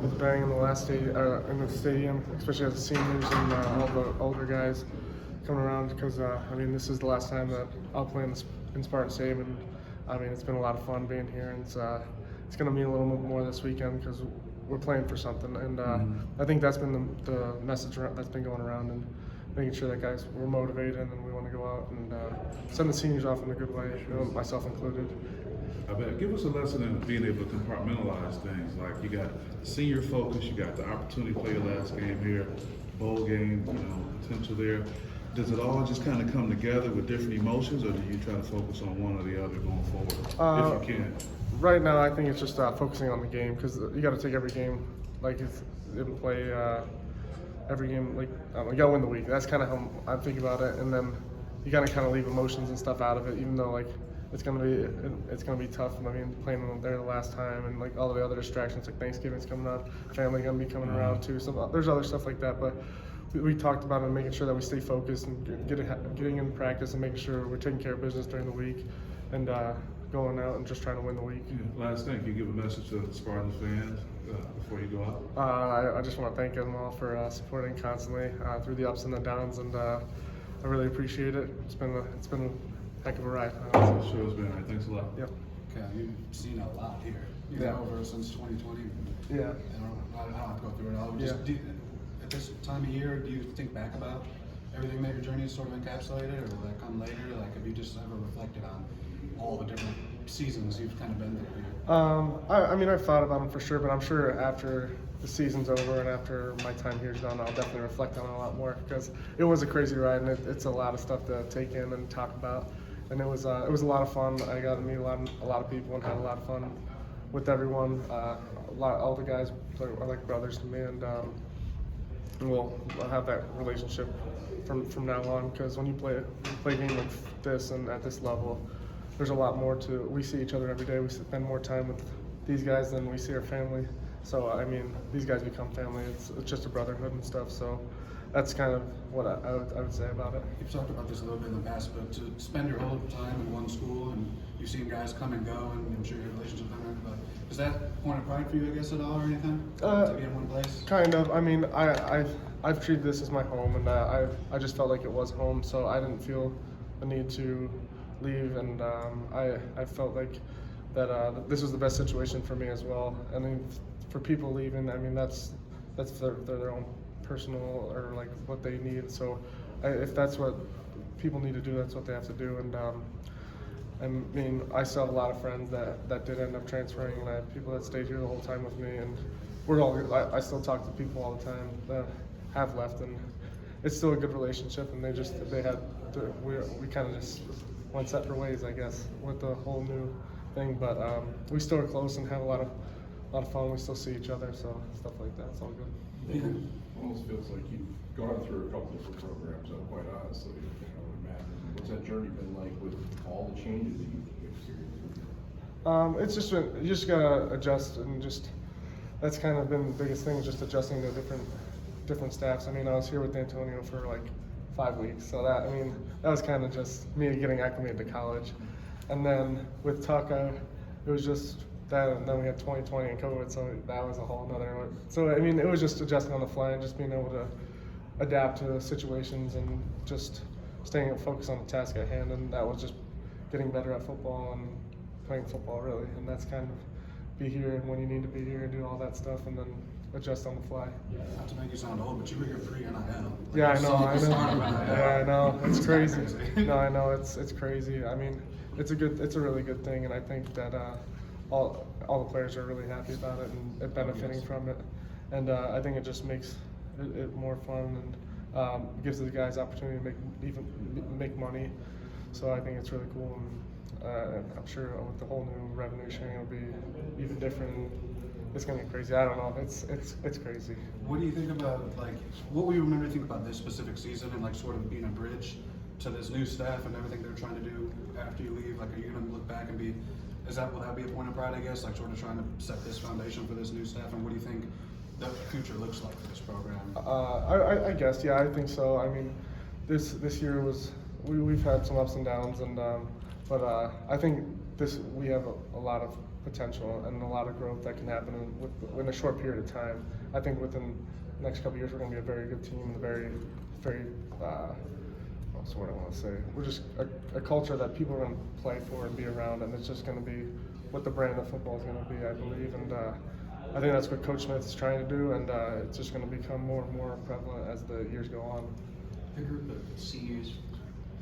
with playing in the last in the stadium, especially as the seniors and all the older guys coming around. Because I mean, this is the last time that I'll play in Spartan Stadium, and I mean, it's been a lot of fun being here, and it's going to mean a little more this weekend because we're playing for something. And I think that's been the message that's been going around, and making sure that guys we're motivated and we want to go out and send the seniors off in a good way, myself included. I bet. Give us a lesson in being able to compartmentalize things. Like you got senior focus, you got the opportunity to play your last game here, bowl game, potential there. Does it all just kind of come together with different emotions, or do you try to focus on one or the other going forward, if you can? Right now, I think it's just focusing on the game because you got to take every game like it's in play. Every game, like you got to win the week. That's kind of how I'm thinking about it, and then you got to kind of leave emotions and stuff out of it, even though like it's gonna be tough. I mean, playing them there the last time, and like all the other distractions, like Thanksgiving's coming up, family gonna be coming around too. So there's other stuff like that, but we talked about it, and making sure that we stay focused and getting in practice and making sure we're taking care of business during the week, and going out and just trying to win the week. Yeah. Last thing, can you give a message to the Spartan fans before you go out? I just want to thank them all for supporting constantly through the ups and the downs, and I really appreciate it. It's been a heck of a ride. Sure has been. All right. Thanks a lot. Yep. Okay, you've seen a lot here. Over since 2020. Yeah. I don't have to go through it all. Just at this time of year, do you think back about everything that your journey has sort of encapsulated, or will that come later? Like, have you just ever reflected on all the different seasons you've kind of been through here? I mean, I've thought about them for sure, but I'm sure after the season's over and after my time here's done, I'll definitely reflect on it a lot more because it was a crazy ride, and it's a lot of stuff to take in and talk about. And it was a lot of fun. I got to meet a lot of people and had a lot of fun with everyone. All the guys are like brothers to me, and we'll have that relationship from now on. Because when you play a game like this and at this level, there's a lot more to. We see each other every day. We spend more time with these guys than we see our family. So I mean, these guys become family. It's just a brotherhood and stuff. So that's kind of what I would say about it. You've talked about this a little bit in the past, but to spend your whole time in one school, and you've seen guys come and go, and I'm sure your relationship with them, but is that point of pride for you, I guess, at all, or anything? To be in one place? Kind of. I mean, I've treated this as my home, and I just felt like it was home, so I didn't feel the need to leave, and I felt like that this was the best situation for me as well. I mean, for people leaving, I mean that's their own personal or like what they need. So if that's what people need to do, that's what they have to do. And I mean, I still have a lot of friends that did end up transferring, and I have people that stayed here the whole time with me, and I still talk to people all the time that have left, and it's still a good relationship. And we kind of just went separate ways, I guess, with the whole new thing. But we still are close and have a lot of fun. We still see each other, so stuff like that. It's all good. It almost feels like you've gone through a couple different programs, quite honestly, Matt. What's that journey been like with all the changes that you've experienced? It's just you just gotta adjust, and that's kind of been the biggest thing, just adjusting to different staffs. I mean, I was here with Antonio for like 5 weeks, so that was kind of just me getting acclimated to college, and then with Tucka, it was just that, and then we had 2020 and COVID, so that was a whole nother one. So I mean, it was just adjusting on the fly and just being able to adapt to situations and just staying focused on the task at hand, and that was just getting better at football and playing football really, and that's kind of be here when you need to be here and do all that stuff, and then adjust on the fly. Not to make you sound old, but you were here pre-NIL. Yeah, I know. Yeah, I know. It's crazy. Crazy. No, I know. It's crazy. I mean, it's a really good thing, and I think that all the players are really happy about it and benefiting from it, and I think it just makes it more fun and gives the guys opportunity to make money. So I think it's really cool, and I'm sure with the whole new revenue sharing, it'll be even different. It's gonna get crazy. I don't know. It's crazy. What do you think about, like, what will you remember to think about this specific season and like sort of being a bridge to this new staff and everything they're trying to do after you leave? Like, are you gonna look back and will that be a point of pride, I guess, like sort of trying to set this foundation for this new staff? And what do you think the future looks like for this program? I guess, yeah, I think so. I mean, this year we've had some ups and downs, and but I think we have a lot of potential and a lot of growth that can happen in a short period of time. I think within the next couple of years we're going to be a very good team, and very what's what I want to say. We're just a culture that people are going to play for and be around, and it's just going to be what the brand of football is going to be, I believe. And I think that's what Coach Smith is trying to do, and it's just going to become more and more prevalent as the years go on. The group of seniors,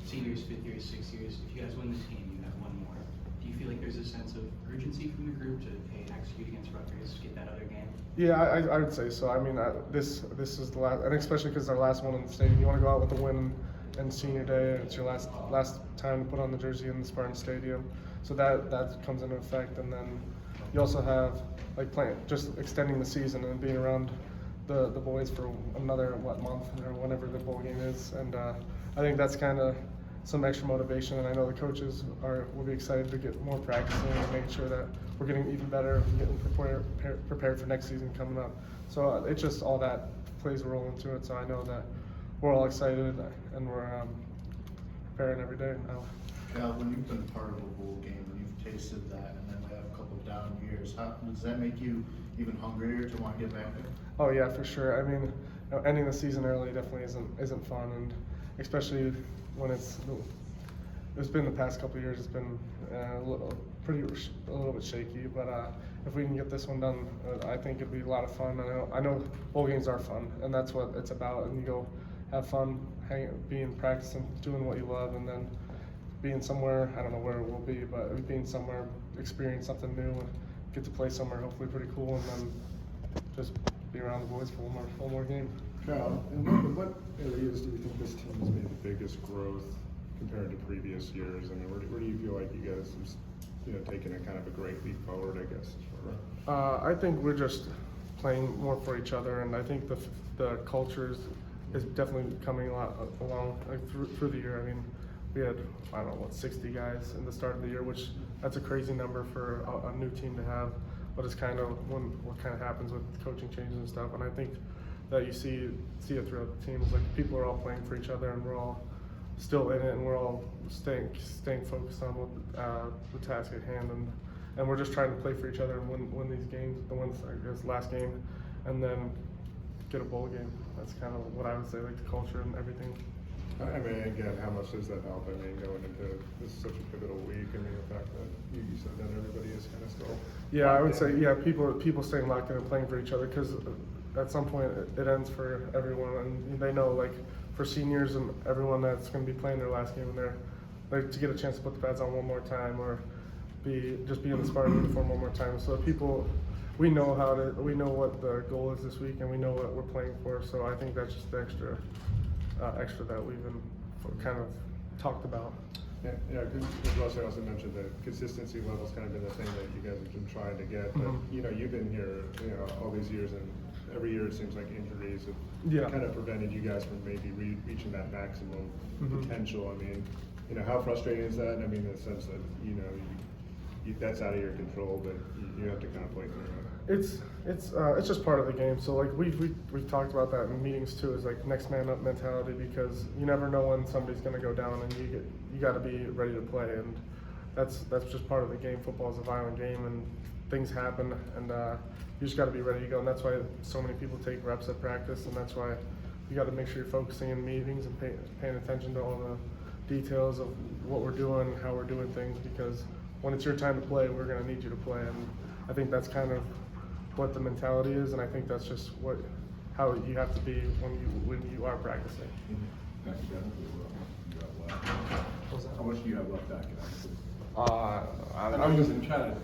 5th years, 6th years, if you guys win this game, you have one more. Do you feel like there's a sense of urgency from the group to, hey, execute against Rutgers, get that other game? Yeah, I would say so. I mean, this is the last, and especially because it's our last one in the stadium. You want to go out with a win and senior day, and it's your last time to put on the jersey in the Spartan Stadium. So that comes into effect, and then you also have like just extending the season and being around the boys for another month or whenever the bowl game is, and I think that's kind of some extra motivation, and I know the coaches will be excited to get more practicing and make sure that we're getting even better and getting prepared for next season coming up. So it's just all that plays a role into it. So I know that we're all excited and we're preparing every day now. Cal, when you've been part of a bowl game and you've tasted that, and then we have a couple of down years, does that make you even hungrier to want to get back there? Oh yeah, for sure. I mean, ending the season early definitely isn't fun, and especially when it's been the past couple of years, it's been a little bit shaky. But if we can get this one done, I think it'd be a lot of fun. I know bowl games are fun, and that's what it's about. And you go have fun, being practicing, doing what you love, and then being somewhere, I don't know where it will be, but being somewhere, experience something new, and get to play somewhere hopefully pretty cool, and then just be around the boys for one more game. Kyle, in what areas do you think this team has made the biggest growth compared to previous years? I mean, where do you feel like you guys have taken a kind of a great leap forward, I guess? I think we're just playing more for each other, and I think the culture is definitely coming a lot along through the year. I mean, we had, I don't know, 60 guys in the start of the year, which that's a crazy number for a new team to have, but it's kind of what kind of happens with coaching changes and stuff. And I think that you see it throughout the teams. Like, people are all playing for each other, and we're all still in it, and we're all staying focused on the task at hand, and we're just trying to play for each other and win these games. The ones, I guess, last game, and then get a bowl game. That's kind of what I would say, like the culture and everything. I mean, again, how much does that help? I mean, going into this is such a pivotal week. I mean, the fact that you said that everybody is kind of still. Yeah, I would say, yeah, people staying locked in and playing for each other, because at some point it ends for everyone, and they know, like, for seniors and everyone that's going to be playing their last game, and they're like to get a chance to put the pads on one more time, or just be in the Spartan uniform one more time. So people, we know what the goal is this week, and we know what we're playing for. So I think that's just the extra that we've been kind of talked about. Yeah, because Russell also mentioned that consistency level's kind of been the thing that you guys have been trying to get. But you've been here, all these years, and every year it seems like injuries have kind of prevented you guys from maybe reaching that maximum potential. I mean, how frustrating is that? I mean, in the sense that that's out of your control, but you have to kind of play through it. It's just part of the game. So like we've talked about that in meetings too. Is like next man up mentality, because you never know when somebody's going to go down, and you got to be ready to play, and that's just part of the game. Football is a violent game, and things happen, and you just got to be ready to go. And that's why so many people take reps at practice, and that's why you got to make sure you're focusing in meetings and paying attention to all the details of what we're doing, how we're doing things, because when it's your time to play, we're going to need you to play. And I think that's kind of what the mentality is, and I think that's just how you have to be when you are practicing. How much do you have left academically?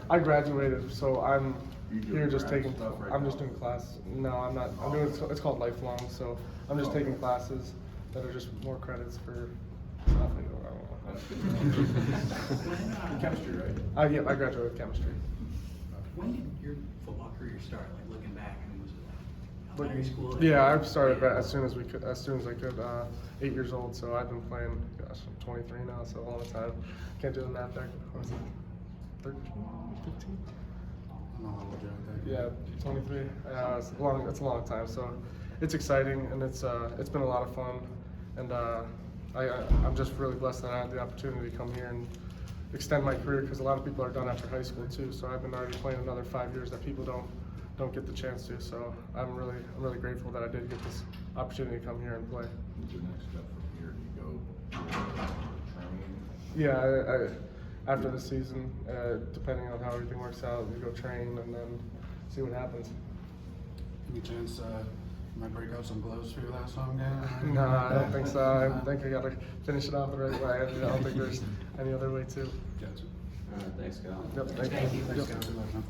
I graduated, so I'm here just grad taking. stuff right I'm now? just doing class. No, I'm not. I'm doing. It's called lifelong, so I'm just taking classes that are just more credits for stuff. I don't know. Chemistry, right? Yeah, I graduated with chemistry. When did your football career start? Like, looking back, I mean, was it like elementary school? Yeah, I started as soon as I could. 8 years old, so I've been playing. Gosh, I'm 23 now, so a long time. Can't do the math back. What was it? 13, 15? Yeah, 23. It's a long time. So it's exciting, and it's been a lot of fun, and I'm just really blessed that I had the opportunity to come here and extend my career, because a lot of people are done after high school too. So I've been already playing another 5 years that people don't get the chance to. So I'm really grateful that I did get this opportunity to come here and play. What's your next step from here? Do you go training? Yeah, after the season, depending on how everything works out, we go train and then see what happens. Any chance you might break out some gloves for your last home game? No, I don't think so. I think I got to finish it off the right way. I don't think there's any other way too. Gotcha. All right, thanks, Kyle. Yep, thank you. Thank you. Yep. Good luck, man.